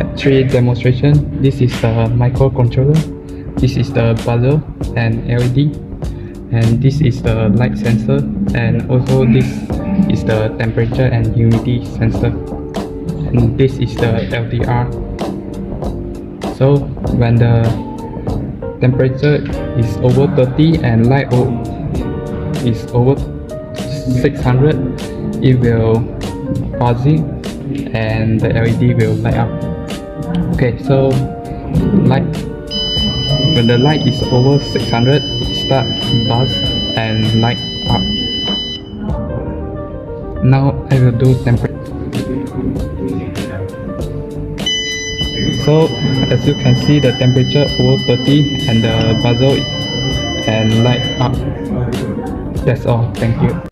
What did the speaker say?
Step 3 demonstration. This is the microcontroller, this is the buzzer and LED, and this is the light sensor, and also this is the temperature and humidity sensor, and this is the LDR. So when the temperature is over 30 and light is over 600, it will buzzing and the LED will light up. Okay, so when the light is over 600, it start buzz and light up. Now I will do temperature. So as you can see, the temperature over 30 and the buzzer and light up. That's all. Thank you.